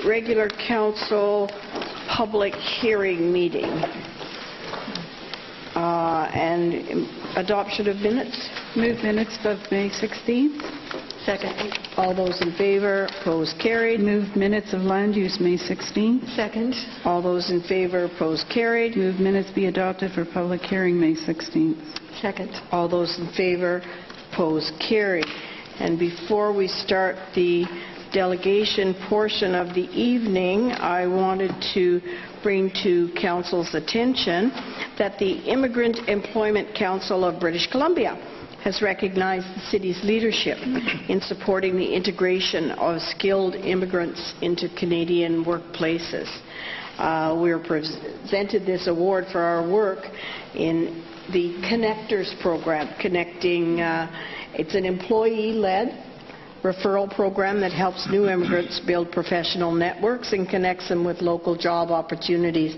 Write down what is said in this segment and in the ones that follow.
regular council public hearing meeting and adoption of minutes. Move minutes of May 16th. Second. All those in favor, opposed, carried. Move minutes of land use May 16th. Second. All those in favor, opposed, carried. Move minutes be adopted for public hearing May 16th. Second. All those in favor, opposed, carried. And before we start the delegation portion of the evening, I wanted to bring to Council's attention that the Immigrant Employment Council of British Columbia has recognized the city's leadership in supporting the integration of skilled immigrants into Canadian workplaces. We were presented this award for our work in the Connectors program, connecting, it's an employee-led referral program that helps new immigrants build professional networks and connects them with local job opportunities.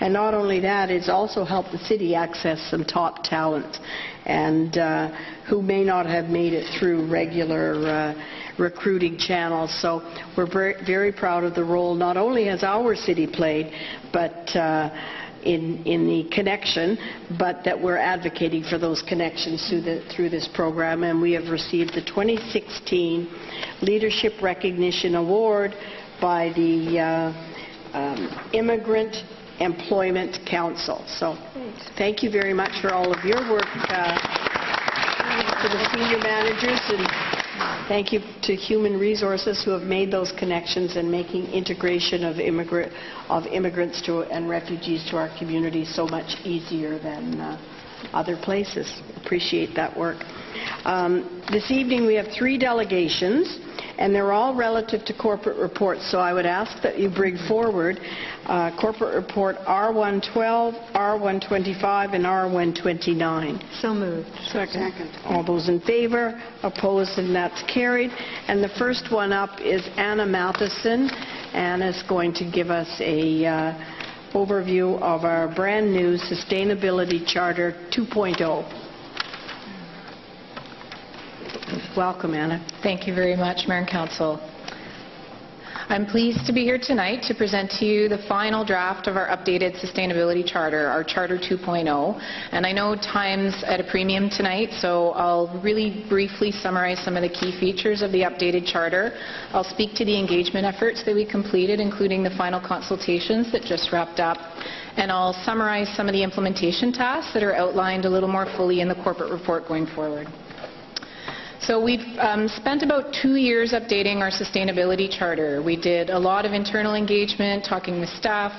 And not only that, it's also helped the city access some top talent and who may not have made it through regular recruiting channels. So we're very proud of the role not only has our city played, but in the connection, but that we're advocating for those connections through this program. And we have received the 2016 Leadership Recognition Award by the Immigrant Employment Council. So thank you very much for all of your work, to the senior managers, and thank you to Human Resources who have made those connections and making integration of immigrants and refugees to our community so much easier than other places. Appreciate that work. This evening we have 3 delegations, and they're all relative to corporate reports, so I would ask that you bring forward corporate report R112, R125, and R129. So moved. Second. All those in favor, opposed, and that's carried. And the first one up is Anna Matheson. Anna's going to give us a overview of our brand new Sustainability Charter 2.0. Welcome, Anna. Thank you very much, Mayor and Council. I'm pleased to be here tonight to present to you the final draft of our updated Sustainability Charter, our Charter 2.0. And I know time's at a premium tonight, so I'll really briefly summarize some of the key features of the updated Charter. I'll speak to the engagement efforts that we completed, including the final consultations that just wrapped up. And I'll summarize some of the implementation tasks that are outlined a little more fully in the corporate report going forward. So we've spent about 2 years updating our Sustainability Charter. We did a lot of internal engagement, talking with staff,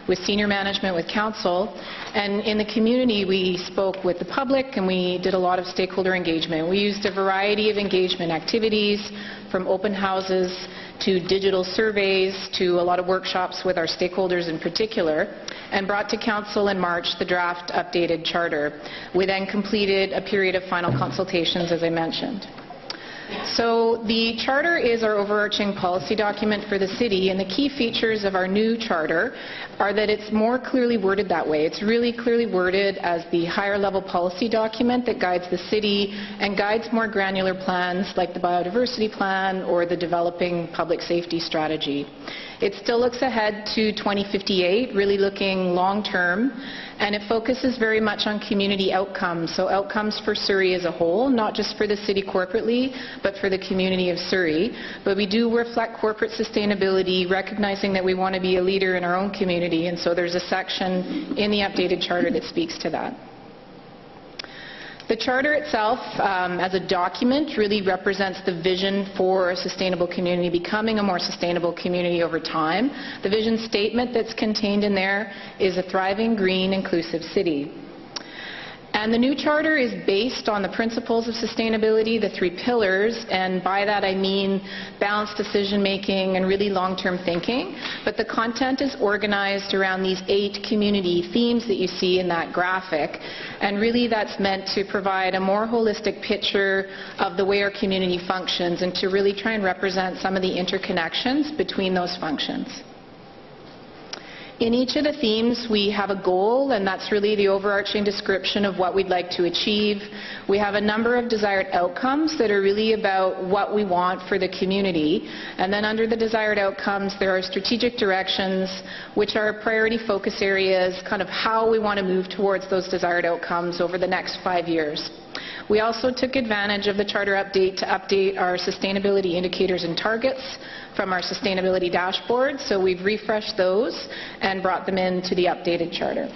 with senior management, with council, and in the community we spoke with the public and we did a lot of stakeholder engagement. We used a variety of engagement activities, from open houses to digital surveys to a lot of workshops with our stakeholders in particular, and brought to Council in March the draft updated Charter. We then completed a period of final consultations, as I mentioned. So the Charter is our overarching policy document for the city, and the key features of our new Charter are that it's more clearly worded that way. It's really clearly worded as the higher level policy document that guides the city and guides more granular plans like the biodiversity plan or the developing public safety strategy. It still looks ahead to 2058, really looking long term, and it focuses very much on community outcomes, so outcomes for Surrey as a whole, not just for the city corporately, but for the community of Surrey. But we do reflect corporate sustainability, recognizing that we want to be a leader in our own community, and so there's a section in the updated Charter that speaks to that. The Charter itself, as a document, really represents the vision for a sustainable community, becoming a more sustainable community over time. The vision statement that's contained in there is a thriving, green, inclusive city. And the new Charter is based on the principles of sustainability, the 3 pillars, and by that I mean balanced decision-making and really long-term thinking. But the content is organized around these 8 community themes that you see in that graphic. And really that's meant to provide a more holistic picture of the way our community functions and to really try and represent some of the interconnections between those functions. In each of the themes, we have a goal, and that's really the overarching description of what we'd like to achieve. We have a number of desired outcomes that are really about what we want for the community. And then under the desired outcomes, there are strategic directions, which are priority focus areas, kind of how we want to move towards those desired outcomes over the next 5 years. We also took advantage of the Charter update to update our sustainability indicators and targets from our sustainability dashboard. So we've refreshed those and brought them into the updated Charter.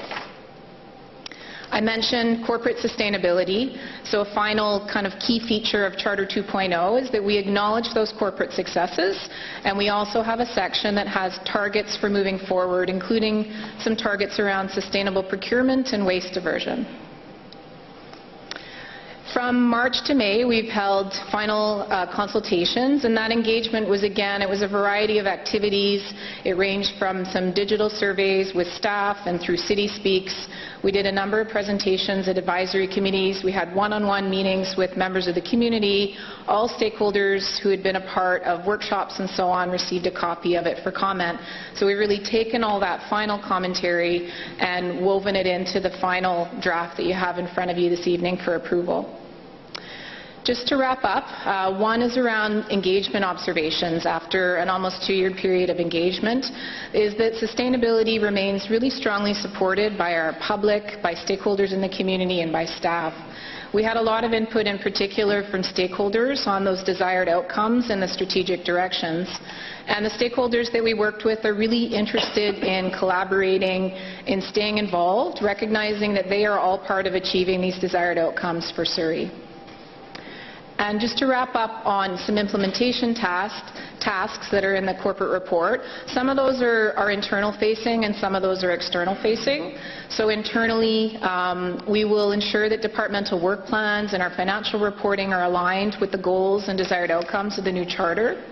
I mentioned corporate sustainability. So a final kind of key feature of Charter 2.0 is that we acknowledge those corporate successes, and we also have a section that has targets for moving forward, including some targets around sustainable procurement and waste diversion. From March to May, we've held final consultations, and that engagement was, again, it was a variety of activities. It ranged from some digital surveys with staff and through City Speaks. We did a number of presentations at advisory committees. We had one-on-one meetings with members of the community. All stakeholders who had been a part of workshops and so on received a copy of it for comment. So we've really taken all that final commentary and woven it into the final draft that you have in front of you this evening for approval. Just to wrap up, one is around engagement observations after an almost 2-year period of engagement, is that sustainability remains really strongly supported by our public, by stakeholders in the community, and by staff. We had a lot of input, in particular from stakeholders, on those desired outcomes and the strategic directions. And the stakeholders that we worked with are really interested in collaborating, in staying involved, recognizing that they are all part of achieving these desired outcomes for Surrey. And just to wrap up on some implementation tasks that are in the corporate report, some of those are internal facing and some of those are external facing. So internally, we will ensure that departmental work plans and our financial reporting are aligned with the goals and desired outcomes of the new charter.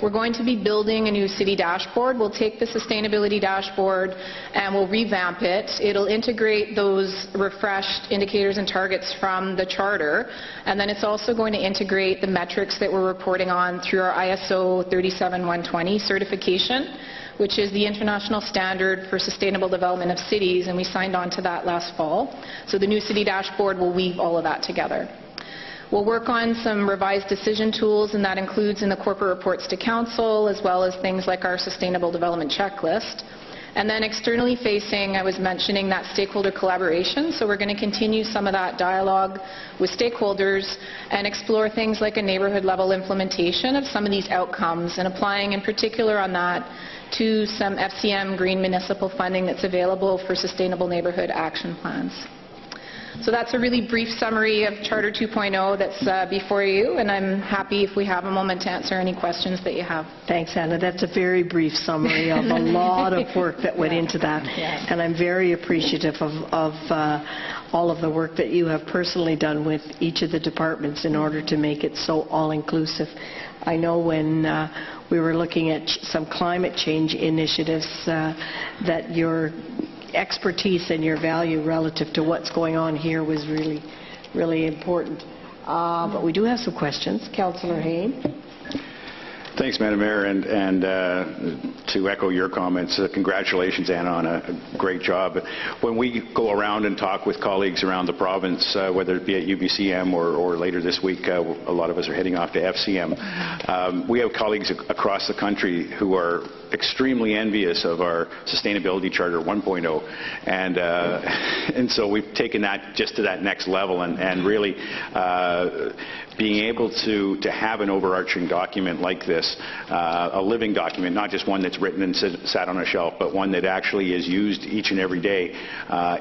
We're going to be building a new city dashboard. We'll take the sustainability dashboard and we'll revamp it. It'll integrate those refreshed indicators and targets from the charter, and then it's also going to integrate the metrics that we're reporting on through our ISO 37120 certification, which is the international standard for sustainable development of cities, and we signed on to that last fall. So the new city dashboard will weave all of that together. We'll work on some revised decision tools, and that includes in the corporate reports to council, as well as things like our sustainable development checklist. And then externally facing, I was mentioning that stakeholder collaboration, so we're going to continue some of that dialogue with stakeholders and explore things like a neighborhood level implementation of some of these outcomes, and applying in particular on that to some FCM green municipal funding that's available for sustainable neighborhood action plans. So that's a really brief summary of Charter 2.0 that's before you, and I'm happy if we have a moment to answer any questions that you have. Thanks, Anna. That's a very brief summary of a lot of work that went into that, and I'm very appreciative of all of the work that you have personally done with each of the departments in order to make it so all-inclusive. I know when we were looking at some climate change initiatives that your expertise and your value relative to what's going on here was really, really important. But we do have some questions. Councillor Hayne. Thanks, Madam Mayor, and to echo your comments, congratulations, Anna, on a great job. When we go around and talk with colleagues around the province, whether it be at UBCM or later this week, a lot of us are heading off to FCM, we have colleagues across the country who are extremely envious of our Sustainability Charter 1.0, and so we've taken that just to that next level, and really being able to have an overarching document like this, a living document, not just one that's written and sat on a shelf, but one that actually is used each and every day,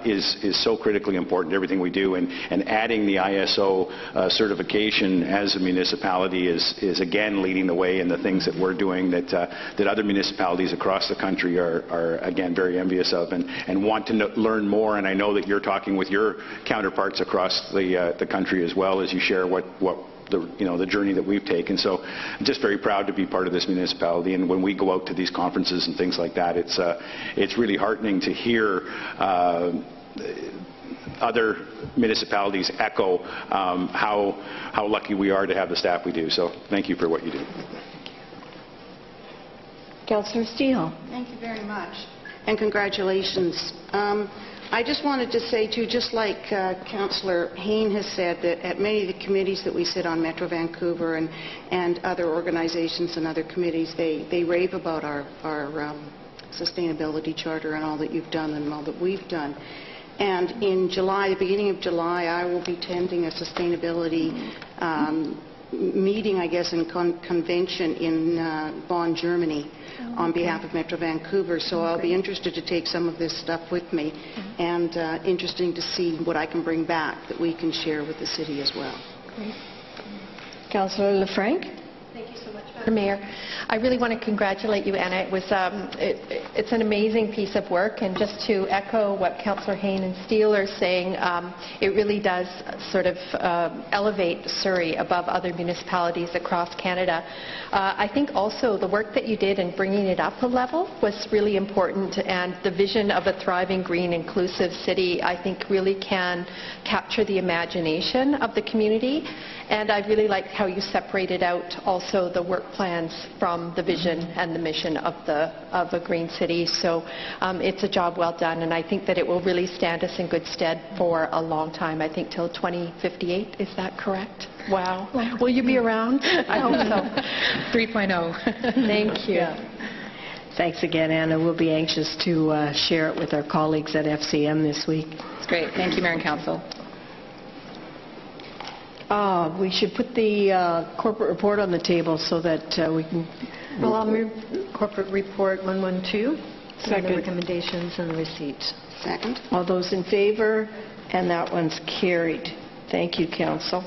is so critically important to everything we do. And adding the ISO certification as a municipality is again leading the way in the things that we're doing that other municipalities across the country are again very envious of and want to learn more. And I know that you're talking with your counterparts across the country as well as you share what the journey that we've taken. So I'm just very proud to be part of this municipality, and when we go out to these conferences and things like that, it's really heartening to hear other municipalities echo how lucky we are to have the staff we do. So thank you for what you do. Councillor Steele. Thank you very much. and congratulations. I just wanted to say, too, just like Councillor Hayne has said, that at many of the committees that we sit on, Metro Vancouver and other organizations and other committees, they rave about our sustainability charter and all that you've done and all that we've done. And in July, the beginning of July, I will be attending a sustainability meeting, I guess, and convention in Bonn, Germany, on behalf of Metro Vancouver. So I'll be interested to take some of this stuff with me, and interesting to see what I can bring back that we can share with the city as well. Great. Councillor LaFranc? Mayor, I really want to congratulate you, Anna. It was, it's an amazing piece of work, and just to echo what Councillor Hayne and Steele are saying, it really does sort of elevate Surrey above other municipalities across Canada. I think also the work that you did in bringing it up a level was really important, and the vision of a thriving, green, inclusive city, I think, really can capture the imagination of the community. And I really liked how you separated out also the work plans from the vision and the mission of a green city. So it's a job well done, and I think that it will really stand us in good stead for a long time. I think till 2058. Is that correct? Wow. Will you be around? I hope so. 3.0. Thank you. Yeah. Thanks again, Anna. We'll be anxious to share it with our colleagues at FCM this week. It's great. Thank you, Mayor and Council. We should put the corporate report on the table so that we can... Well, I'll move corporate report 112. Second. The recommendations and the receipts. Second. All those in favor? And that one's carried. Thank you, Council.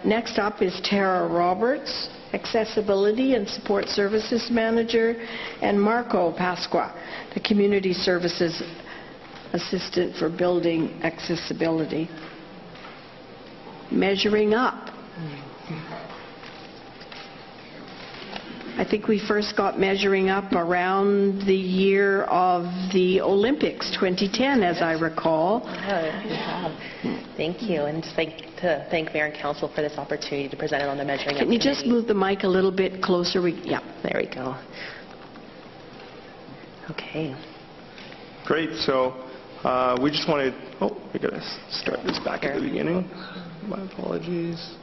Next up is Tara Roberts, Accessibility and Support Services Manager, and Marco Pasqua, the Community Services Assistant for Building Accessibility. Measuring up. I think we first got measuring up around the year of the Olympics, 2010, as I recall. Thank you, and just like to thank Mayor and Council for this opportunity to present it on the measuring up. Can you just move the mic a little bit closer? Yeah, there we go. Okay. Great. So we just wanted. Oh, we gotta start this back at the beginning. My apologies.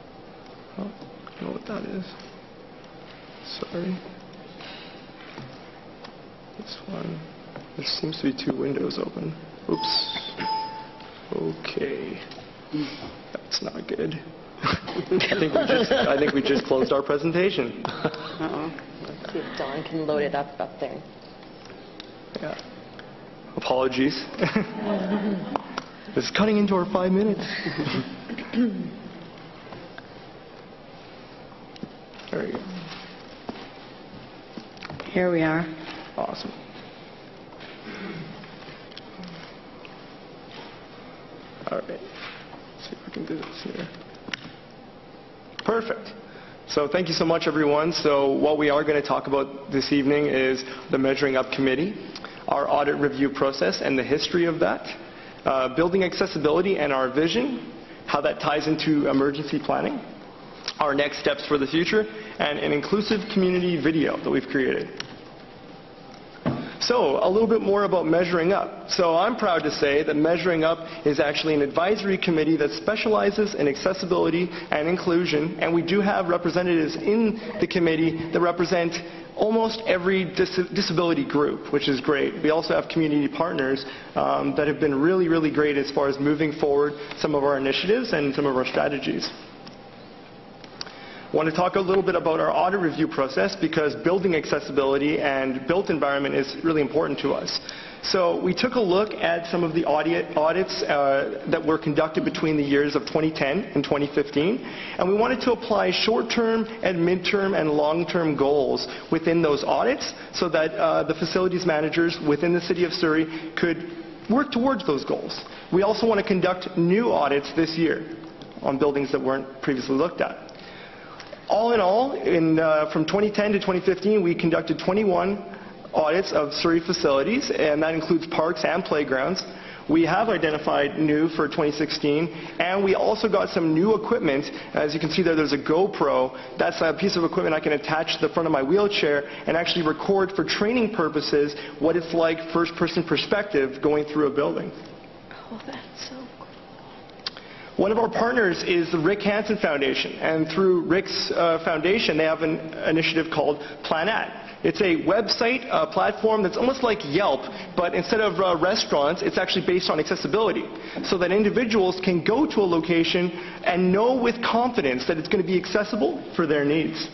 Oh, I don't know what that is. Sorry. This one. There seems to be two windows open. Oops. Okay. That's not good. I think we just closed our presentation. Let's see if Dawn can load it up there. Yeah. Apologies. This is cutting into our 5 minutes. There we go. here we are. Awesome. All right. Let's see if I can do this here. Perfect. So thank you so much, everyone. So what we are going to talk about this evening is the Measuring Up Committee, our audit review process and the history of that, building accessibility and our vision, how that ties into emergency planning, our next steps for the future, and an inclusive community video that we've created. So a little bit more about Measuring Up. So I'm proud to say that Measuring Up is actually an advisory committee that specializes in accessibility and inclusion, and we do have representatives in the committee that represent almost every disability group, which is great. We also have community partners that have been really, really great as far as moving forward some of our initiatives and some of our strategies. I want to talk a little bit about our audit review process because building accessibility and built environment is really important to us. So we took a look at some of the audits that were conducted between the years of 2010 and 2015, and we wanted to apply short-term and mid-term and long-term goals within those audits so that the facilities managers within the City of Surrey could work towards those goals. We also want to conduct new audits this year on buildings that weren't previously looked at. All in all, from 2010 to 2015, we conducted 21 audits of Surrey facilities, and that includes parks and playgrounds. We have identified new for 2016, and we also got some new equipment. As you can see there's a GoPro. That's a piece of equipment I can attach to the front of my wheelchair and actually record for training purposes what it's like first-person perspective going through a building. Oh, that's so cool. One of our partners is the Rick Hansen Foundation, and through Rick's foundation, they have an initiative called Planet. It's a website platform that's almost like Yelp, but instead of restaurants, it's actually based on accessibility, so that individuals can go to a location and know with confidence that it's going to be accessible for their needs.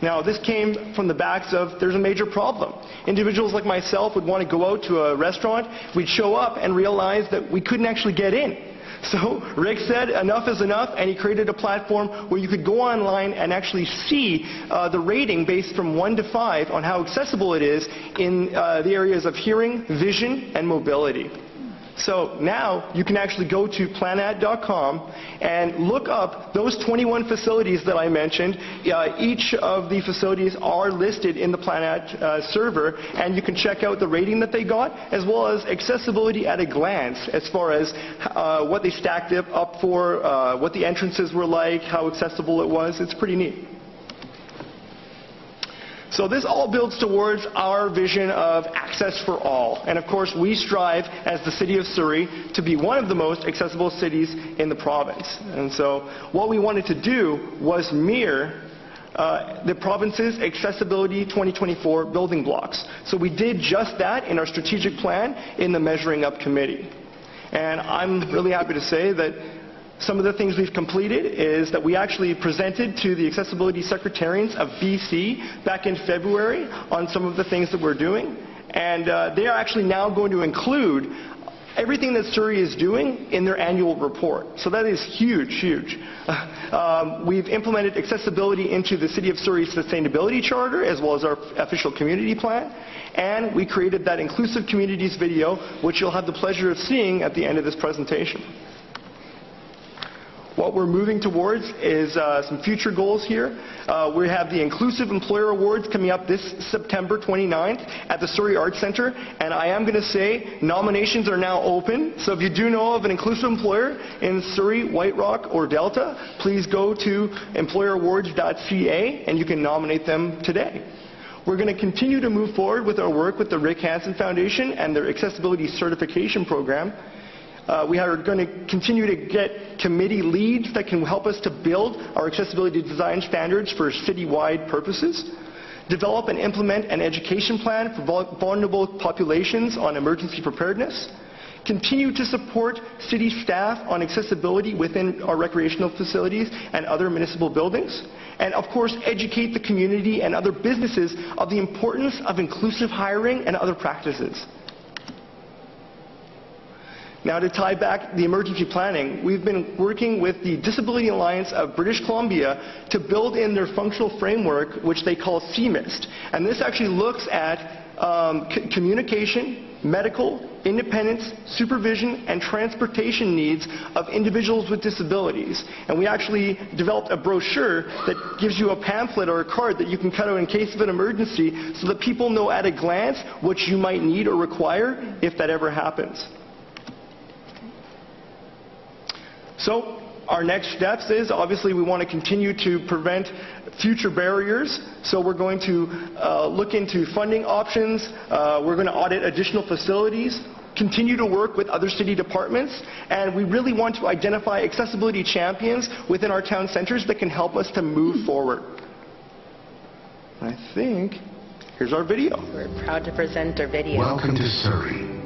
Now, this came from the backs of there's a major problem. Individuals like myself would want to go out to a restaurant, we'd show up and realize that we couldn't actually get in. So Rick said enough is enough, and he created a platform where you could go online and actually see the rating based from 1 to 5 on how accessible it is in the areas of hearing, vision, and mobility. So now you can actually go to planet.com and look up those 21 facilities that I mentioned. Each of the facilities are listed in the Planet server, and you can check out the rating that they got, as well as accessibility at a glance, as far as what they stacked it up for, what the entrances were like, how accessible it was. It's pretty neat. So this all builds towards our vision of access for all. And of course, we strive as the City of Surrey to be one of the most accessible cities in the province. And so what we wanted to do was mirror the province's Accessibility 2024 building blocks. So we did just that in our strategic plan in the Measuring Up Committee. And I'm really happy to say that some of the things we've completed is that we actually presented to the Accessibility Secretarians of BC back in February on some of the things that we're doing. And they are actually now going to include everything that Surrey is doing in their annual report. So that is huge, huge. We've implemented accessibility into the City of Surrey's Sustainability Charter, as well as our official community plan. And we created that Inclusive Communities video, which you'll have the pleasure of seeing at the end of this presentation. What we're moving towards is some future goals here. We have the Inclusive Employer Awards coming up this September 29th at the Surrey Arts Centre, and I am going to say nominations are now open. So if you do know of an inclusive employer in Surrey, White Rock, or Delta, please go to employerawards.ca and you can nominate them today. We're going to continue to move forward with our work with the Rick Hansen Foundation and their Accessibility Certification Program. We are going to continue to get committee leads that can help us to build our accessibility design standards for citywide purposes, develop and implement an education plan for vulnerable populations on emergency preparedness, continue to support city staff on accessibility within our recreational facilities and other municipal buildings, and of course educate the community and other businesses of the importance of inclusive hiring and other practices. Now, to tie back the emergency planning, we've been working with the Disability Alliance of British Columbia to build in their functional framework, which they call CMIST. And this actually looks at communication, medical, independence, supervision, and transportation needs of individuals with disabilities. And we actually developed a brochure that gives you a pamphlet or a card that you can cut out in case of an emergency so that people know at a glance what you might need or require if that ever happens. So our next steps is, obviously, we want to continue to prevent future barriers. So we're going to look into funding options. We're going to audit additional facilities, continue to work with other city departments, and we really want to identify accessibility champions within our town centres that can help us to move forward. I think, here's our video. We're proud to present our video. Welcome to Surrey.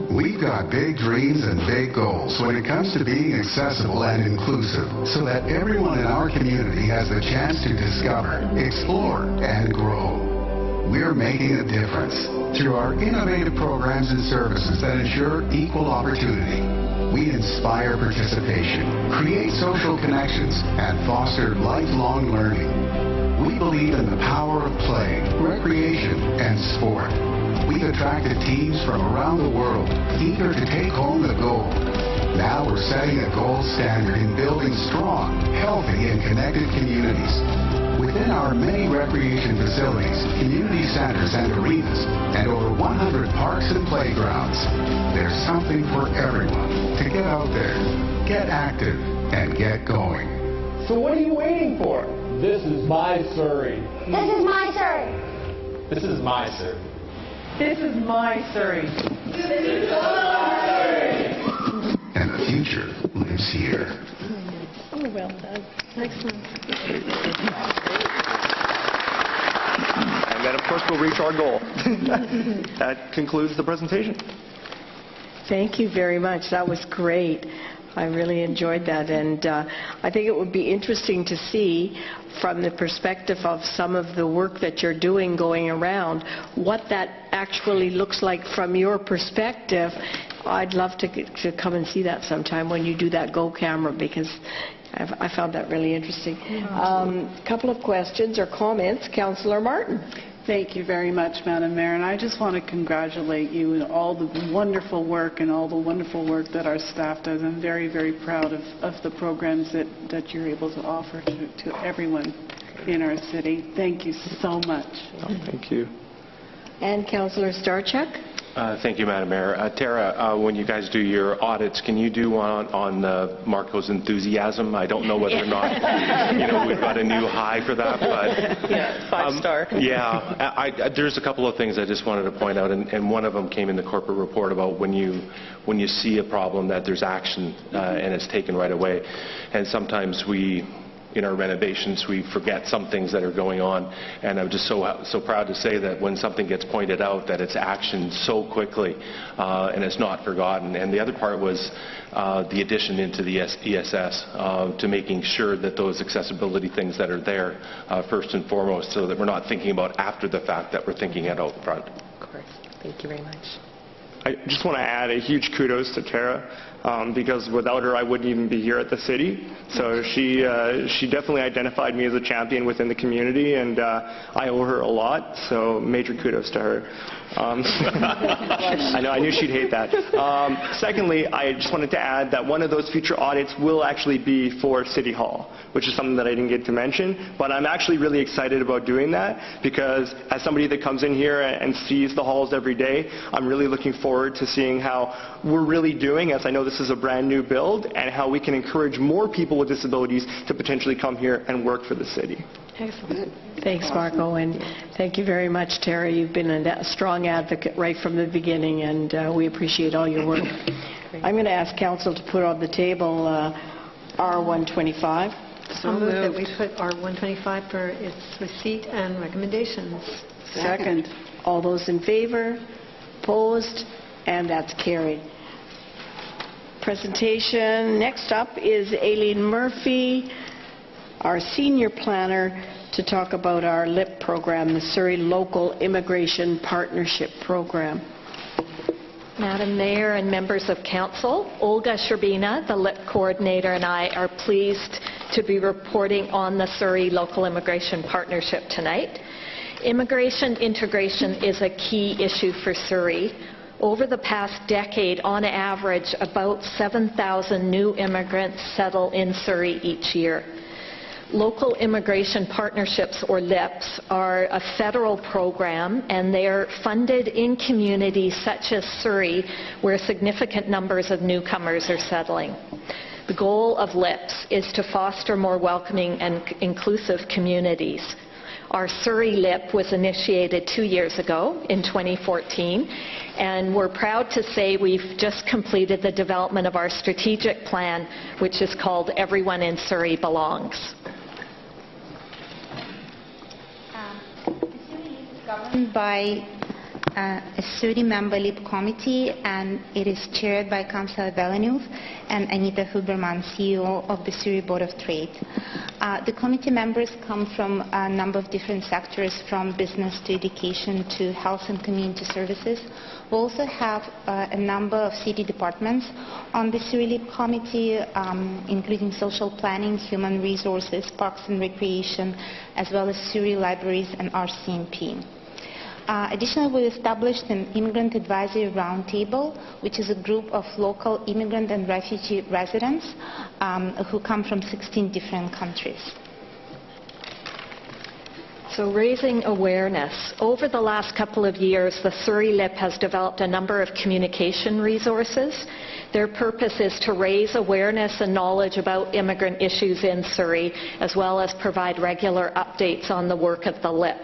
We've got big dreams and big goals when it comes to being accessible and inclusive, so that everyone in our community has the chance to discover, explore, and grow. We're making a difference through our innovative programs and services that ensure equal opportunity. We inspire participation, create social connections, and foster lifelong learning. We believe in the power of play, recreation, and sport. We've attracted teams from around the world, eager to take home the gold. Now we're setting a gold standard in building strong, healthy, and connected communities. With Within our many recreation facilities, community centers and arenas, and over 100 parks and playgrounds, there's something for everyone to get out there, get active, and get going. So what are you waiting for? This is my Surrey. This is my Surrey. This is my Surrey. This is my Surrey. This is my Surrey. And the future lives here. Oh, well done. Excellent. And then, of course, we'll reach our goal. That concludes the presentation. Thank you very much. That was great. I really enjoyed that, and I think it would be interesting to see from the perspective of some of the work that you're doing going around, what that actually looks like from your perspective. I'd love to come and see that sometime when you do that Go camera, because I found that really interesting. Couple of questions or comments. Councillor Martin. Thank you very much, Madam Mayor, and I just want to congratulate you on all the wonderful work and all the wonderful work that our staff does. I'm very, very proud of the programs that you're able to offer to everyone in our city. Thank you so much. Oh, thank you. And Councillor Starchuk. Thank you, Madam Mayor. Tara, when you guys do your audits, can you do one on Marco's enthusiasm? I don't know whether or not we've got a new high for that, but Yeah, 5-star. Yeah, there's a couple of things I just wanted to point out, and one of them came in the corporate report about when you see a problem that there's action and it's taken right away, and sometimes in our renovations, we forget some things that are going on, and I'm just so proud to say that when something gets pointed out, that it's actioned so quickly, and it's not forgotten. And the other part was the addition into the ESS to making sure that those accessibility things that are there, first and foremost, so that we're not thinking about after the fact, that we're thinking it out front. Of course. Thank you very much. I just want to add a huge kudos to Tara, because without her I wouldn't even be here at the city. So she definitely identified me as a champion within the community, and I owe her a lot, so major kudos to her. I knew she'd hate that. Secondly, I just wanted to add that one of those future audits will actually be for City Hall, which is something that I didn't get to mention, but I'm actually really excited about doing that, because as somebody that comes in here and sees the halls every day, I'm really looking forward to seeing how we're really doing, as I know this is a brand new build, and how we can encourage more people with disabilities to potentially come here and work for the city. Excellent. Thanks, Marco, and thank you very much, Tara. You've been a strong advocate right from the beginning, and we appreciate all your work. I'm going to ask Council to put on the table R125. So moved that we put R125 for its receipt and recommendations. Second. All those in favor? Opposed? And that's carried. Presentation. Next up is Aileen Murphy, our senior planner, to talk about our LIP program, the Surrey Local Immigration Partnership Program. Madam Mayor and members of Council, Olga Sherbina, the LIP coordinator, and I are pleased to be reporting on the Surrey Local Immigration Partnership tonight. Immigration integration is a key issue for Surrey. Over the past decade, on average, about 7,000 new immigrants settle in Surrey each year. Local Immigration Partnerships, or LIPs, are a federal program, and they are funded in communities such as Surrey, where significant numbers of newcomers are settling. The goal of LIPs is to foster more welcoming and inclusive communities. Our Surrey LIP was initiated 2 years ago, in 2014, and we're proud to say we've just completed the development of our strategic plan, which is called Everyone in Surrey Belongs. Governed by a Surrey member LIP committee, and it is chaired by Councillor Villeneuve and Anita Huberman, CEO of the Surrey Board of Trade. The committee members come from a number of different sectors, from business to education to health and community services. We also have a number of city departments on the Surrey LIP committee, including social planning, human resources, parks and recreation, as well as Surrey libraries and RCMP. Additionally, we established an Immigrant Advisory Roundtable, which is a group of local immigrant and refugee residents who come from 16 different countries. So raising awareness. Over the last couple of years, the Surrey LIP has developed a number of communication resources. Their purpose is to raise awareness and knowledge about immigrant issues in Surrey, as well as provide regular updates on the work of the LIP.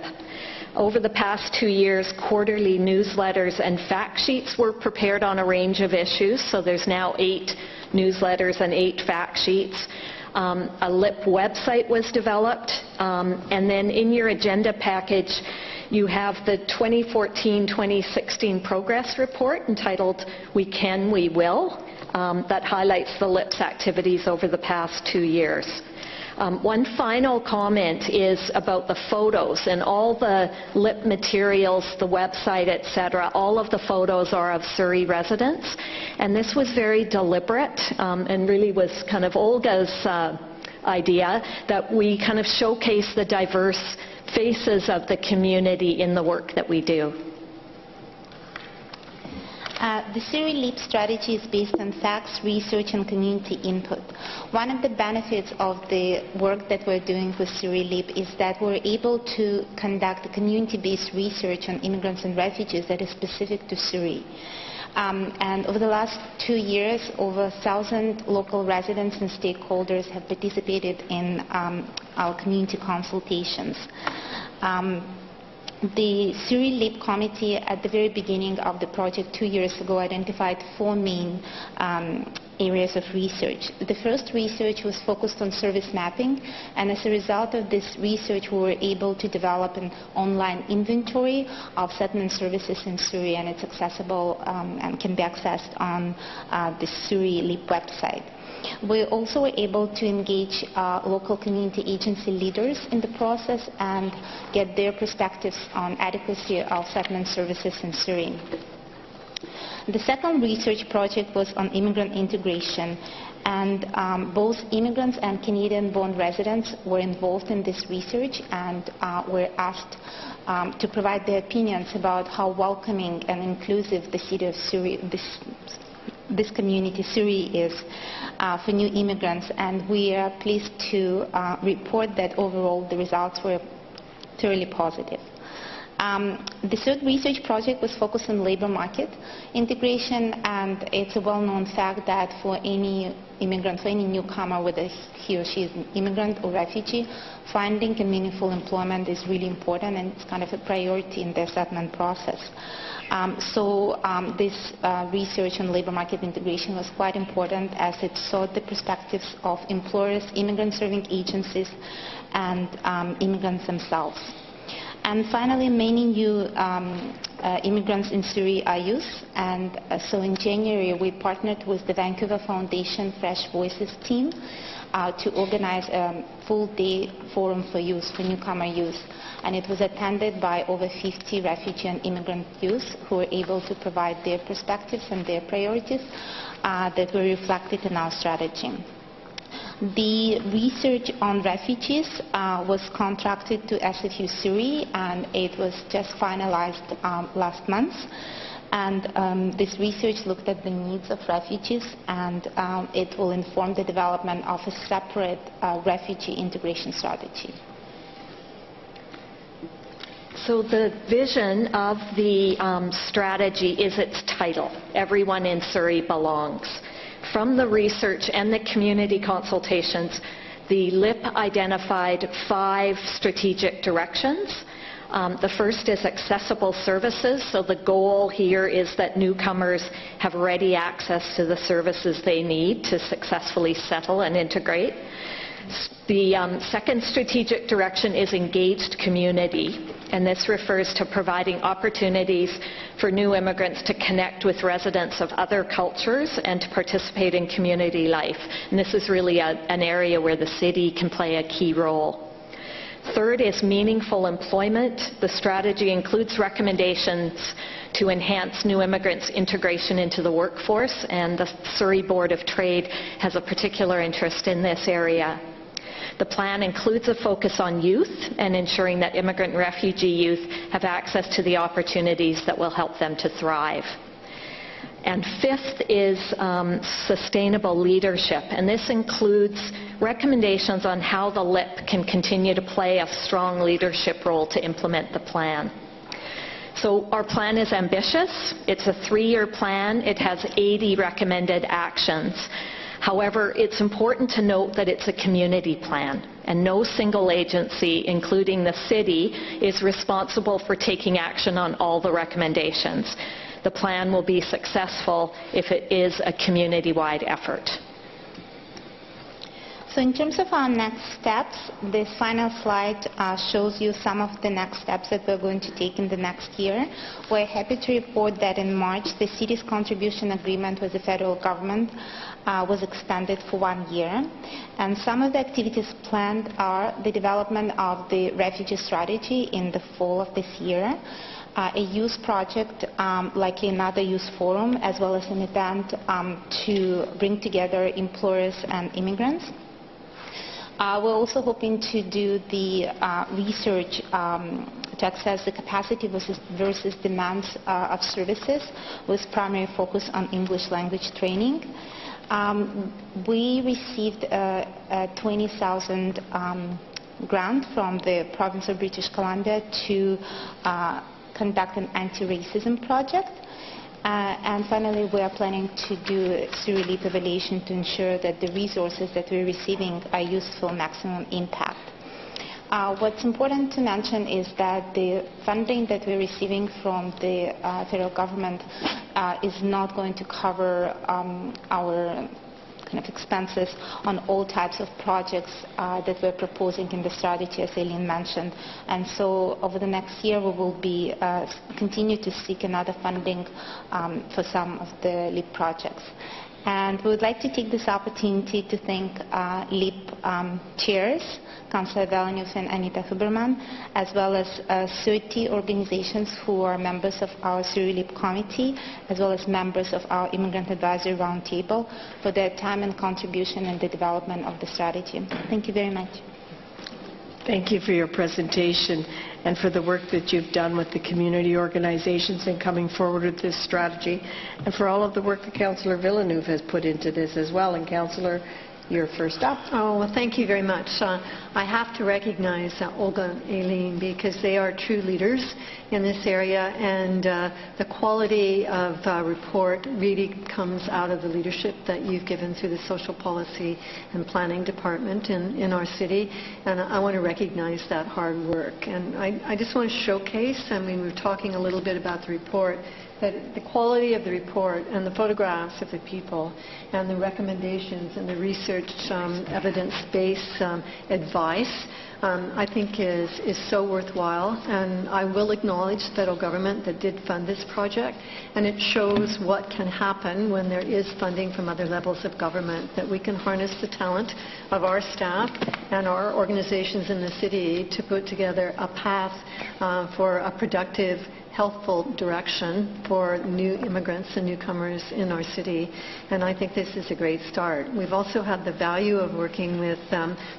Over the past 2 years, quarterly newsletters and fact sheets were prepared on a range of issues, so there's now 8 newsletters and 8 fact sheets. A LIP website was developed, and then in your agenda package you have the 2014-2016 progress report entitled We Can, We Will, that highlights the LIP's activities over the past 2 years. One final comment is about the photos, and all the LIP materials, the website, etc., all of the photos are of Surrey residents, and this was very deliberate and really was kind of Olga's idea, that we kind of showcase the diverse faces of the community in the work that we do. The Surrey LEAP strategy is based on facts, research, and community input. One of the benefits of the work that we're doing with Surrey LEAP is that we're able to conduct community-based research on immigrants and refugees that is specific to Surrey. And over the last 2 years, over 1,000 local residents and stakeholders have participated in our community consultations. The Surrey LEAP committee at the very beginning of the project 2 years ago identified 4 main areas of research. The first research was focused on service mapping, and as a result of this research we were able to develop an online inventory of settlement services in Surrey, and it's accessible and can be accessed on the Surrey LEAP website. We also were able to engage local community agency leaders in the process and get their perspectives on adequacy of settlement services in Surrey. The second research project was on immigrant integration, and both immigrants and Canadian-born residents were involved in this research and were asked to provide their opinions about how welcoming and inclusive the city of Surrey, this community Surrey is for new immigrants, and we are pleased to report that overall the results were thoroughly positive. The third research project was focused on labor market integration, and it's a well-known fact that for any immigrant, for any newcomer, whether he or she is an immigrant or refugee, finding a meaningful employment is really important, and it's kind of a priority in their settlement process. This research on labor market integration was quite important, as it sought the perspectives of employers, immigrant serving agencies, and immigrants themselves. And finally, many new immigrants in Surrey are youth, and so in January we partnered with the Vancouver Foundation Fresh Voices team to organize a full-day forum for youth, for newcomer youth, and it was attended by over 50 refugee and immigrant youth who were able to provide their perspectives and their priorities that were reflected in our strategy. The research on refugees was contracted to SFU Surrey, and it was just finalized last month. And this research looked at the needs of refugees, and it will inform the development of a separate refugee integration strategy. So the vision of the strategy is its title, Everyone in Surrey Belongs. From the research and the community consultations, the LIP identified 5 strategic directions. The first is accessible services, so the goal here is that newcomers have ready access to the services they need to successfully settle and integrate. The second strategic direction is engaged community, and this refers to providing opportunities for new immigrants to connect with residents of other cultures and to participate in community life. And this is really an area where the city can play a key role. Third is meaningful employment. The strategy includes recommendations to enhance new immigrants' integration into the workforce, and the Surrey Board of Trade has a particular interest in this area. The plan includes a focus on youth and ensuring that immigrant and refugee youth have access to the opportunities that will help them to thrive. And fifth is sustainable leadership, and this includes recommendations on how the LIP can continue to play a strong leadership role to implement the plan. So our plan is ambitious. It's a 3-year plan. It has 80 recommended actions. However, it's important to note that it's a community plan, and no single agency, including the city, is responsible for taking action on all the recommendations. The plan will be successful if it is a community-wide effort. So in terms of our next steps, this final slide shows you some of the next steps that we're going to take in the next year. We're happy to report that in March, the city's contribution agreement with the federal government was extended for 1 year. And some of the activities planned are the development of the refugee strategy in the fall of this year, a youth project, likely another youth forum, as well as an event to bring together employers and immigrants. We're also hoping to do the research to assess the capacity versus demands of services, with primary focus on English language training. We received a 20,000 grant from the province of British Columbia to conduct an anti-racism project. And finally, we are planning to do a Surrey LEAP evaluation to ensure that the resources that we're receiving are useful maximum impact. What's important to mention is that the funding that we're receiving from the federal government is not going to cover our kind of expenses on all types of projects that we're proposing in the strategy, as Eileen mentioned. And so over the next year, we will be continue to seek another funding for some of the LEAP projects. And we would like to take this opportunity to thank LEAP chairs, Councillor Villeneuve and Anita Huberman, as well as 30 organizations who are members of our Surrey LEAP committee, as well as members of our Immigrant Advisory Roundtable, for their time and contribution in the development of the strategy. Thank you very much. Thank you for your presentation and for the work that you've done with the community organizations in coming forward with this strategy, and for all of the work that Councillor Villeneuve has put into this as well. And Councillor, you're first up. Oh, well, thank you very much. I have to recognize Olga and Eileen, because they are true leaders in this area, and the quality of report really comes out of the leadership that you've given through the Social Policy and Planning Department in our city, and I want to recognize that hard work. And I just want to showcase, I mean, we were talking a little bit about the report, that the quality of the report and the photographs of the people and the recommendations and the research evidence-based advice I think is so worthwhile, and I will acknowledge the federal government that did fund this project, and it shows what can happen when there is funding from other levels of government, that we can harness the talent of our staff and our organizations in the city to put together a path for a productive, healthful direction for new immigrants and newcomers in our city, and I think this is a great start. We've also had the value of working with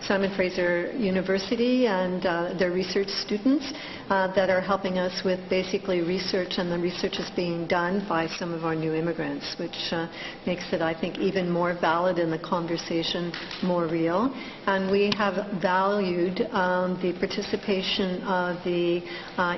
Simon Fraser University and their research students that are helping us with basically research, and the research is being done by some of our new immigrants, which makes it, I think, even more valid in the conversation, more real. And we have valued the participation of the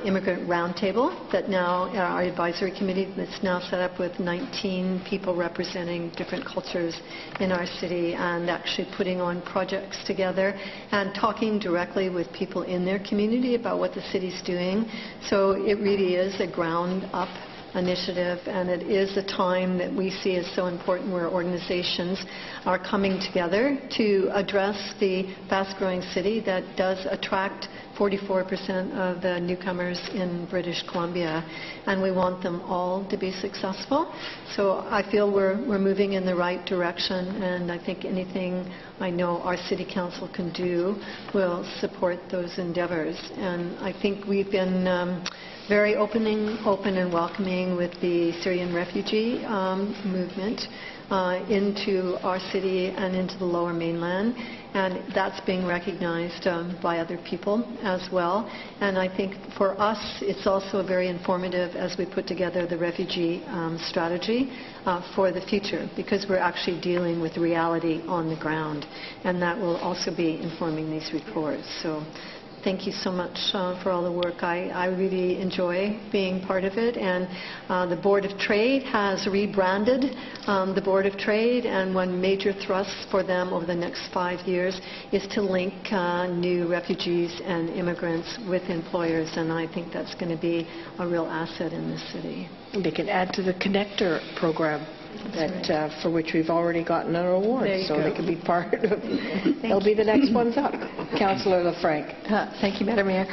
Immigrant Roundtable, that now our advisory committee that's now set up with 19 people representing different cultures in our city, and actually putting on projects together and talking directly with people in their community about what the city's doing. So it really is a ground-up initiative, and it is a time that we see as so important where organizations are coming together to address the fast-growing city that does attract 44% of the newcomers in British Columbia, and we want them all to be successful. So I feel we're moving in the right direction, and I think anything I know our City Council can do will support those endeavors. And I think we've been very open and welcoming with the Syrian refugee movement into our city and into the Lower Mainland. and that's being recognized by other people as well. And I think for us, it's also very informative as we put together the refugee strategy for the future, because we're actually dealing with reality on the ground, and that will also be informing these reports. So thank you so much for all the work. I really enjoy being part of it. And the Board of Trade has rebranded the Board of Trade, and one major thrust for them over the next 5 years is to link new refugees and immigrants with employers, and I think that's going to be a real asset in this city. They can add to the Connector program that for which we've already gotten an award, so they can be part of. They'll be the next ones up. Councillor LaFranc. Thank you, Madam Mayor.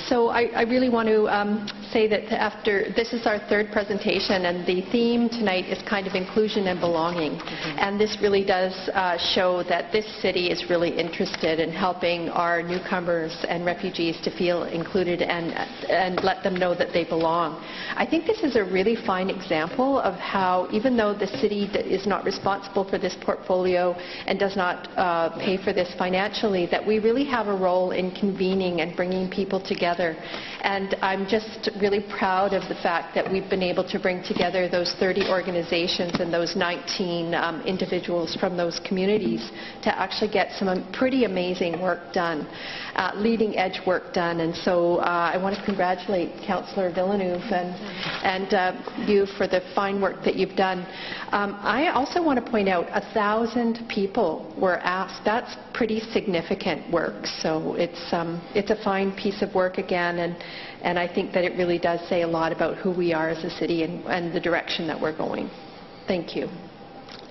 So I really want to say that after this is our third presentation, and the theme tonight is kind of inclusion and belonging, and this really does show that this city is really interested in helping our newcomers and refugees to feel included and let them know that they belong. I think this is a really fine example of how, even though the city is not responsible for this portfolio and does not pay for this financially, that we really have a role in convening and bringing people together. And I'm just really proud of the fact that we've been able to bring together those 30 organizations and those 19 individuals from those communities to actually get some pretty amazing work done, leading edge work done. And so I want to congratulate Councillor Villeneuve and you for the fine work that you've done. I also want to point out 1,000 people were asked. That's pretty significant work. So it's a fine piece of work again, and I think that it really does say a lot about who we are as a city and the direction that we're going. Thank you.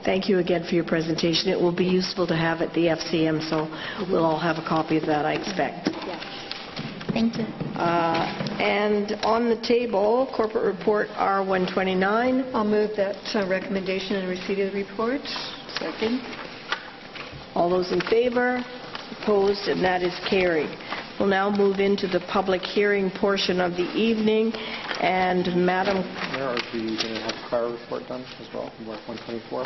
Thank you again for your presentation. It will be useful to have at the FCM, so we'll all have a copy of that, I expect. Yes. Thank you. And on the table, corporate report R129. I'll move that recommendation and receipt of the report. Second. All those in favor? Opposed? And that is carried. We'll now move into the public hearing portion of the evening. And Madam... Mayor, are we going to have a fire report done as well from Work 124?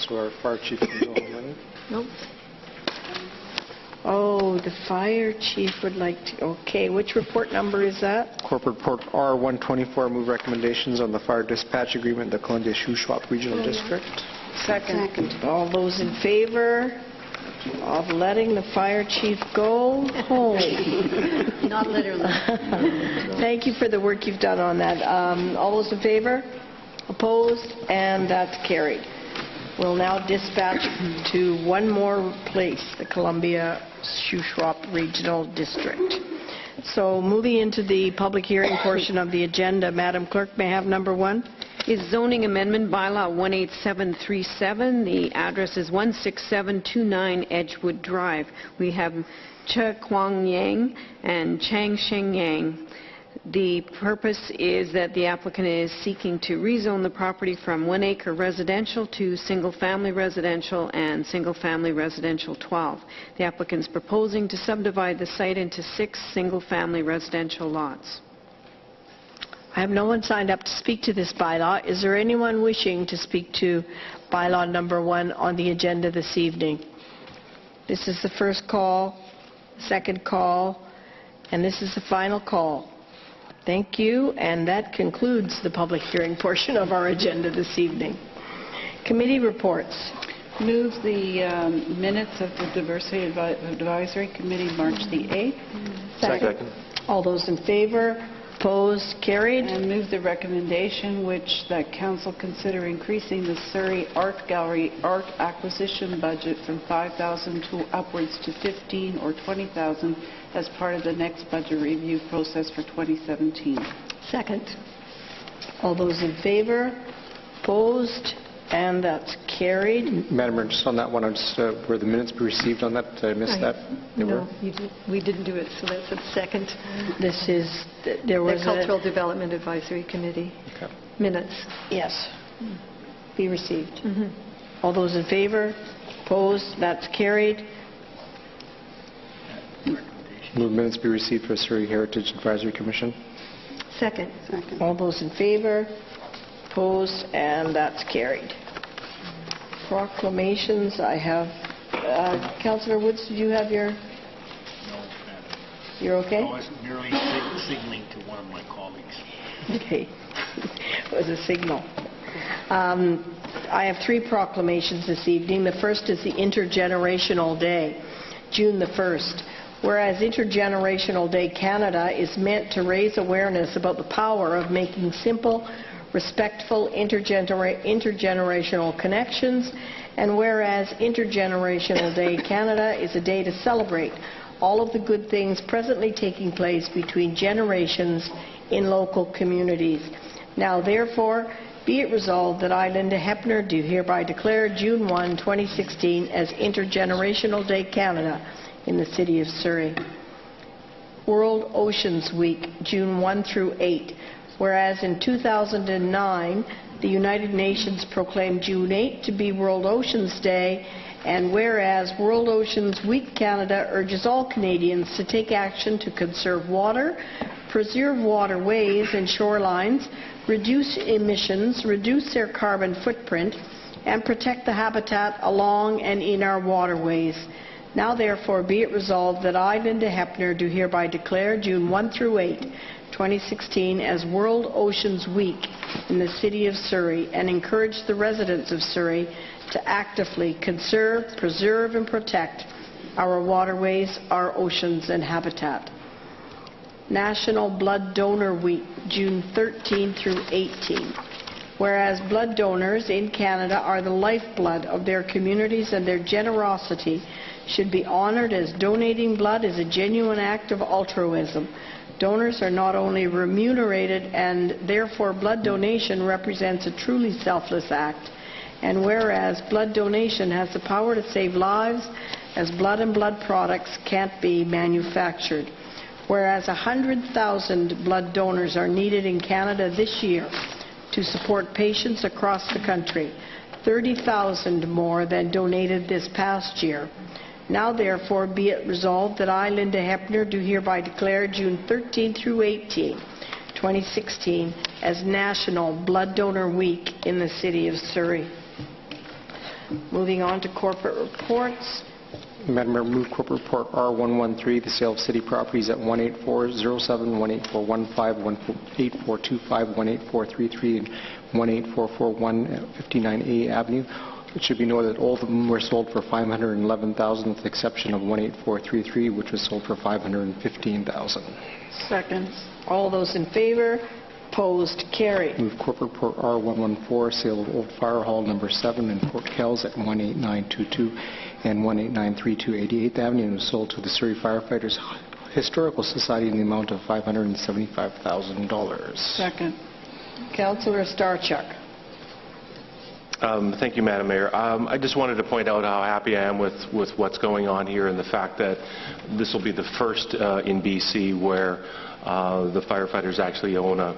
So our fire chief can go on. Nope. Oh, the fire chief would like to... Okay, which report number is that? Corporate report R124, move recommendations on the fire dispatch agreement, the Columbia Shuswap Regional District. Second. All those in favor of letting the fire chief go home? Not literally. Thank you for the work you've done on that. All those in favor? Opposed? And that's carried. We'll now dispatch to one more place, the Columbia Shuswap Regional District. So moving into the public hearing portion of the agenda, Madam Clerk, may I have number one? Is zoning amendment bylaw 18737. The address is 16729 Edgewood Drive. We have Che Kwang Yang and Chang Sheng Yang. The purpose is that the applicant is seeking to rezone the property from 1 acre residential to single-family residential and single-family residential 12. The applicant is proposing to subdivide the site into 6 single-family residential lots. I have no one signed up to speak to this bylaw. Is there anyone wishing to speak to bylaw number 1 on the agenda this evening? This is the first call, second call, and this is the final call. Thank you, and that concludes the public hearing portion of our agenda this evening. Committee reports. Move the minutes of the Diversity Advisory Committee, March the 8th. Second. All those in favor? Opposed? Carried. And move the recommendation which that Council consider increasing the Surrey Art Gallery art acquisition budget from $5,000 to upwards to $15,000 or $20,000 as part of the next budget review process for 2017. Second. All those in favor? Opposed? And that's carried. Madam Mayor, just on that one, were the minutes be received on that? I missed that. No, we didn't do it, so that's a second. This is, there was the Cultural Development Advisory Committee minutes. Yes. Be received. All those in favor? Opposed? That's carried. Move minutes be received for Surrey Heritage Advisory Commission. Second. All those in favor? Opposed? And that's carried. Proclamations, I have Councillor Woods, did you have your... No, Madam. You're okay? I was merely signaling to one of my colleagues. Okay. It was a signal. I have 3 proclamations this evening. The first is the Intergenerational Day, June the 1st. Whereas Intergenerational Day Canada is meant to raise awareness about the power of making simple, respectful intergenerational connections, and whereas Intergenerational Day Canada is a day to celebrate all of the good things presently taking place between generations in local communities. Now therefore, be it resolved that I, Linda Hepner, do hereby declare June 1, 2016 as Intergenerational Day Canada in the City of Surrey. World Oceans Week, June 1 through 8. Whereas in 2009, the United Nations proclaimed June 8 to be World Oceans Day, and whereas World Oceans Week Canada urges all Canadians to take action to conserve water, preserve waterways and shorelines, reduce emissions, reduce their carbon footprint, and protect the habitat along and in our waterways. Now therefore be it resolved that I, Linda Hepner, do hereby declare June 1 through 8, 2016 as World Oceans Week in the City of Surrey, and encourage the residents of Surrey to actively conserve, preserve and protect our waterways, our oceans and habitat. National Blood Donor Week, June 13 through 18. Whereas blood donors in Canada are the lifeblood of their communities, and their generosity should be honored, as donating blood is a genuine act of altruism. Donors are not only remunerated, and therefore blood donation represents a truly selfless act. And whereas blood donation has the power to save lives, as blood and blood products can't be manufactured. Whereas 100,000 blood donors are needed in Canada this year to support patients across the country, 30,000 more than donated this past year. Now therefore be it resolved that I, Linda Hepner, do hereby declare June 13 through 18, 2016 as National Blood Donor Week in the City of Surrey. Moving on to corporate reports. Madam Mayor, move corporate report R113, the sale of city properties at 18407, 18415, 18425, 18433, and 18441 59A Avenue. It should be noted that all of them were sold for $511,000, with the exception of 18433, which was sold for $515,000. Second. All those in favor? Opposed? Carried. Move corporate report R114, sale of old fire hall number 7 in Port Kells at 18922 and 18932 88th Avenue, and was sold to the Surrey Firefighters Historical Society in the amount of $575,000. Second. Councillor Starchuk. Thank you, Madam Mayor. I just wanted to point out how happy I am with what's going on here, and the fact that this will be the first in BC where the firefighters actually own a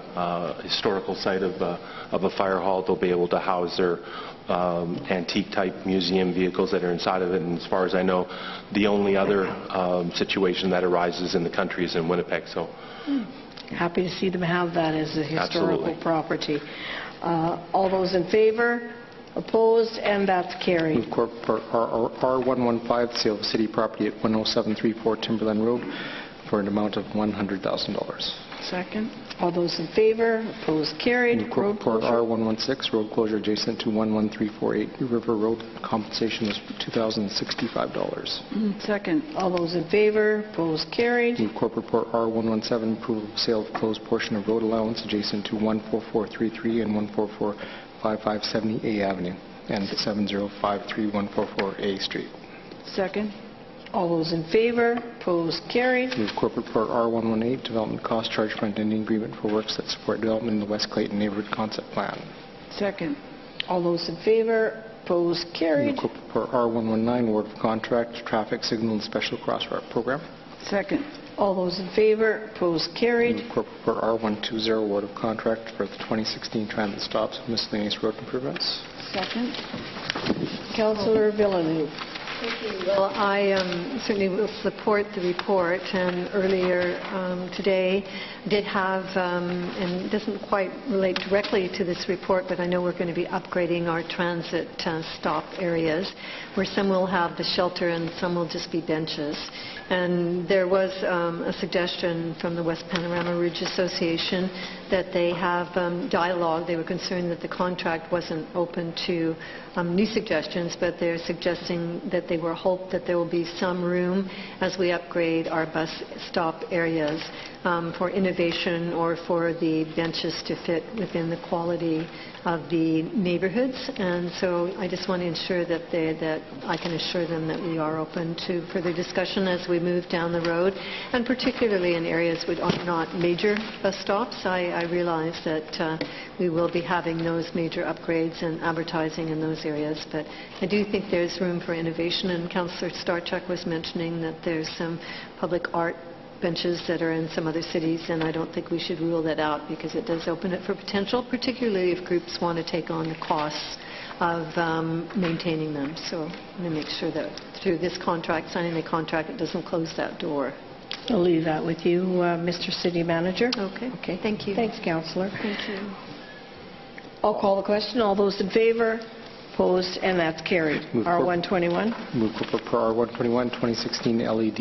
historical site of a fire hall. They'll be able to house their antique-type museum vehicles that are inside of it, and as far as I know, the only other situation that arises in the country is in Winnipeg. So, happy to see them have that as a historical Absolutely. property. All those in favor? Opposed? And that's carried. Move corporate R115, sale of city property at 10734 Timberland Road for an amount of $100,000. Second. All those in favor? Opposed? Carried. Move corporate report R116, road closure adjacent to 11348 River Road. Compensation is $2,065. Second. All those in favor? Opposed? Carried. Move corporate report R117, approval of sale of closed portion of road allowance adjacent to 14433 and 1445570 A Avenue and 7053144 A Street. Second. All those in favor? Opposed? Carried. Move corporate report R118, development cost charge front ending agreement for works that support development in the West Clayton Neighborhood Concept Plan. Second. All those in favor? Opposed? Carried. Move corporate report R119, award of contract, traffic signal and special cross route program. Second. All those in favor? Opposed? Carried. Move corporate report R120, award of contract for the 2016 transit stops and miscellaneous road improvements. Second. Councillor Villeneuve. Well, I certainly will support the report, and earlier today did have, and it doesn't quite relate directly to this report, but I know we're going to be upgrading our transit stop areas, where some will have the shelter and some will just be benches. And there was a suggestion from the West Panorama Ridge Association that they have dialogue. They were concerned that the contract wasn't open to new suggestions, but they're suggesting that they will hope that there will be some room as we upgrade our bus stop areas for innovation or for the benches to fit within the quality of the neighborhoods. And so I just want to ensure that I can assure them that we are open to further discussion as we move down the road, and particularly in areas which are not major bus stops. I realize that we will be having those major upgrades and advertising in those areas, but I do think there's room for innovation, and Councillor Starchuk was mentioning that there's some public art benches that are in some other cities, and I don't think we should rule that out because it does open it for potential, particularly if groups want to take on the costs of maintaining them. So I'm going to make sure that through this contract, signing the contract, it doesn't close that door. I'll leave that with you, Mr. City Manager. Okay. Thank you. Thanks, Councillor. Thank you. I'll call the question. All those in favour? Opposed? And that's carried. R121. Move for R121, 2016 LED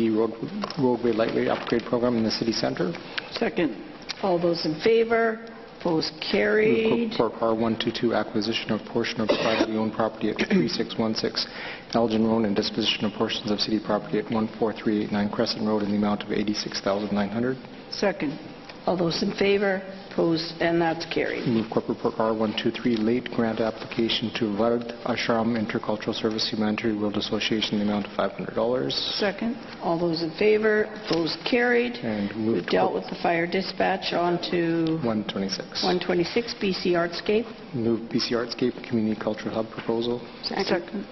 roadway lightweight upgrade program in the city centre. Second. All those in favour? Opposed? Carried. Move for R122, acquisition of portion of privately owned property at 3616 Elgin Road and disposition of portions of city property at 14389 Crescent Road in the amount of $86,900. Second. All those in favour? Opposed? And that's carried. Move Corporate Report R123, late grant application to Vard Ashram Intercultural Service Humanitarian World Association in the amount of $500. Second. All those in favour? Opposed? Carried. And move We've dealt with the fire dispatch. On to 126. 126, BC Artscape. Move BC Artscape Community Culture Hub proposal. Second.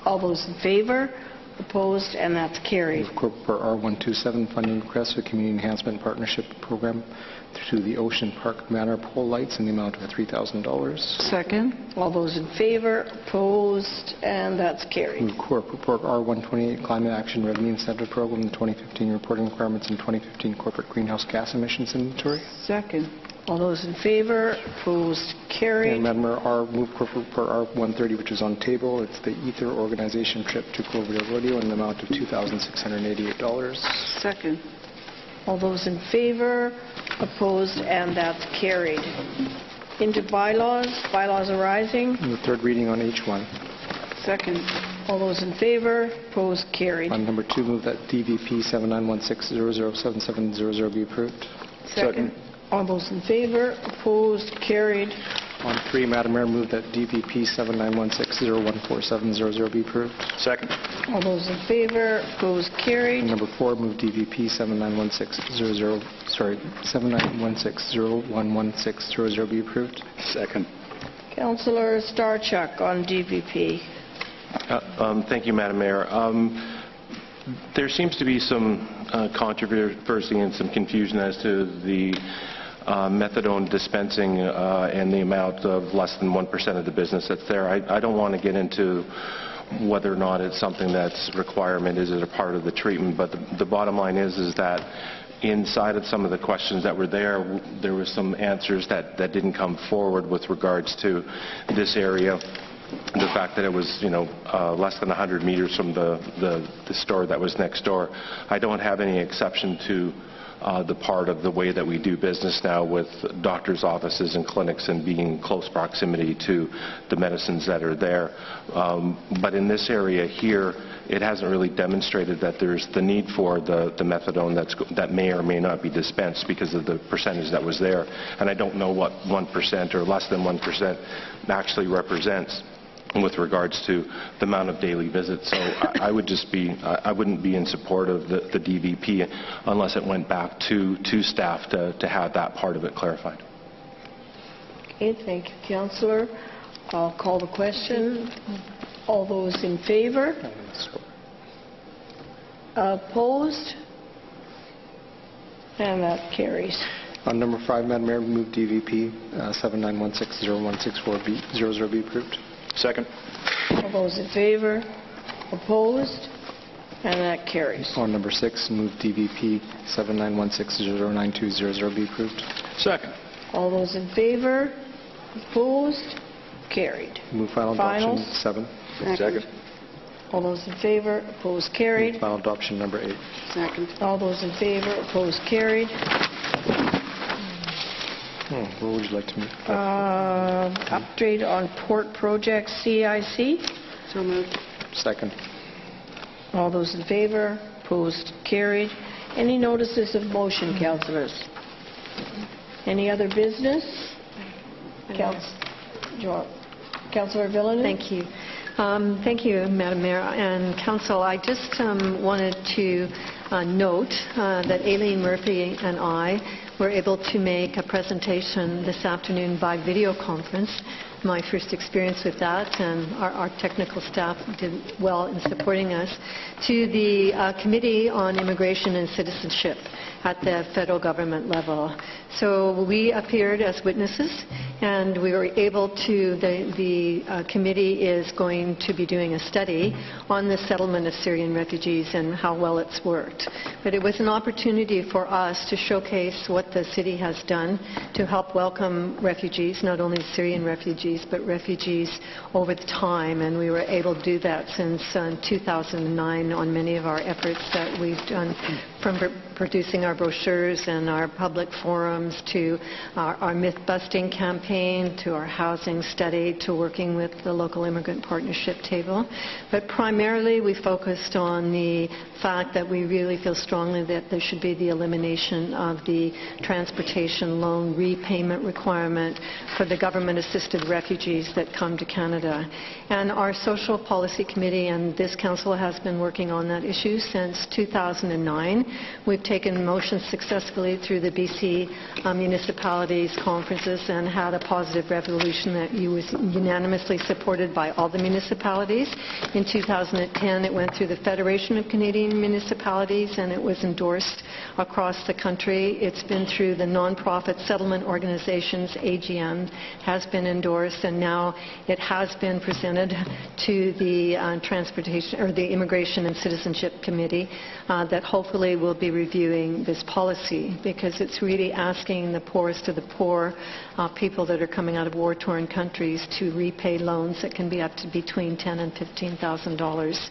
All those in favour? Opposed? And that's carried. Move Corporate Report R127, funding request for Community Enhancement Partnership Program to the Ocean Park Manor pole lights in the amount of $3,000. Second. All those in favour? Opposed? And that's carried. Move Corporate Report R128, Climate Action Revenue Incentive Program, the 2015 reporting requirements and 2015 corporate greenhouse gas emissions inventory. Second. All those in favour? Opposed? Carried. And Madam Mayor, move Corporate Report R130, which is on table. It's the Ether Organization trip to Cloverdale Rodeo in the amount of $2,688. Second. All those in favour? Opposed? And that's carried. Into bylaws. Bylaws arising. And the third reading on H1. Second. All those in favour? Opposed? Carried. On number 2, move that DVP 7916007700 be approved. Second. All those in favour? Opposed? Carried. On 3, Madam Mayor, move that DVP 7916014700 be approved. Second. All those in favour? Opposed? Carried. And number 4, move DVP 7916011600 be approved. Second. Councillor Starchuk on DVP. Thank you, Madam Mayor. There seems to be some controversy and some confusion as to the methadone dispensing and the amount of less than 1% of the business that's there. I don't want to get into whether or not it's something that's requirement, is it a part of the treatment, but the bottom line is that inside of some of the questions that were there were some answers that didn't come forward with regards to this area. The fact that it was, less than 100 meters from the store that was next door. I don't have any exception to the part of the way that we do business now with doctors' offices and clinics and being in close proximity to the medicines that are there. But in this area here, it hasn't really demonstrated that there's the need for the methadone that may or may not be dispensed because of the percentage that was there. And I don't know what 1% or less than 1% actually represents with regards to the amount of daily visits. So I wouldn't be in support of the DVP unless it went back to staff to have that part of it clarified. Okay, thank you, Councillor. I'll call the question. All those in favour? Opposed? And that carries. On number 5, Madam Mayor, move DVP 7916016400 be approved. Second. All those in favour? Opposed? And that carries. On number 6, move DVP 7916092000 be approved. Second. All those in favor? Opposed? Carried. Move final adoption Finals? 7. Second. All those in favor? Opposed? Carried. Move final adoption number 8. Second. All those in favor? Opposed? Carried. Where would you like to move? Upgrade on port project CIC. So moved. Second. All those in favor? Opposed? Carried. Any notices of motion, councillors? Any other business? Councillor Villeneuve? Thank you. Thank you, Madam Mayor and Council. I just wanted to note that Aileen Murphy and I were able to make a presentation this afternoon by video conference. My first experience with that, and our technical staff did well in supporting us, to the Committee on Immigration and Citizenship at the federal government level. So we appeared as witnesses, and we were able to, the committee is going to be doing a study on the settlement of Syrian refugees and how well it's worked. But it was an opportunity for us to showcase what the city has done to help welcome refugees, not only Syrian refugees, but refugees over the time. And we were able to do that since 2009 on many of our efforts that we've done, from producing our brochures and our public forums to our myth-busting campaign, to our housing study, to working with the local immigrant partnership table. But primarily we focused on the fact that we really feel strongly that there should be the elimination of the transportation loan repayment requirement for the government-assisted refugees that come to Canada. And our Social Policy Committee and this Council has been working on that issue since 2009. We've taken motions successfully through the BC municipalities conferences and had a positive resolution that was unanimously supported by all the municipalities. In 2010, it went through the Federation of Canadian Municipalities and it was endorsed across the country. It's been through the non-profit settlement organizations, AGM has been endorsed, and now it has been presented to the transportation or the Immigration and Citizenship Committee that hopefully will be reviewing this policy, because it's really asking the poorest of the poor, people that are coming out of war-torn countries, to repay loans that can be up to between $10,000 and $15,000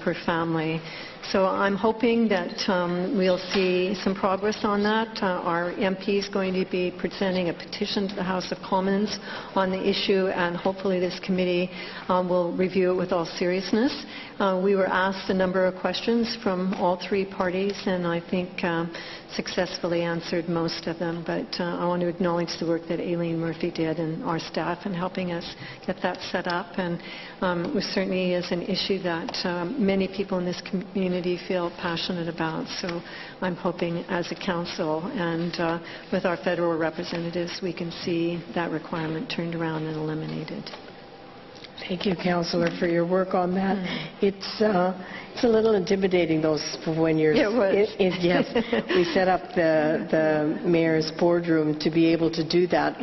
per family. So I'm hoping that we'll see some progress on that. Our MP is going to be presenting a petition to the House of Commons on the issue, and hopefully this committee will review it with all seriousness. We were asked a number of questions from all three parties, and I think successfully answered most of them. But I want to acknowledge the work that Aileen Murphy did and our staff in helping us get that set up. And it certainly is an issue that many people in this community feel passionate about. So I'm hoping as a council and with our federal representatives, we can see that requirement turned around and eliminated. Thank you, Councillor, for your work on that. It's a little intimidating, those when you're... It was. Yes, we set up the mayor's boardroom to be able to do that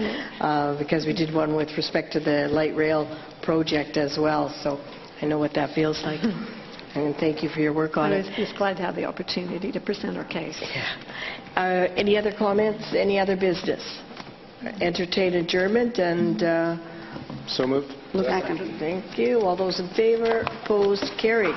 because we did one with respect to the light rail project as well. So I know what that feels like. And thank you for your work on it. I was glad to have the opportunity to present our case. Yeah. Any other comments? Any other business? Entertain adjournment and... So moved. Thank you. All those in favor? Opposed? Carried.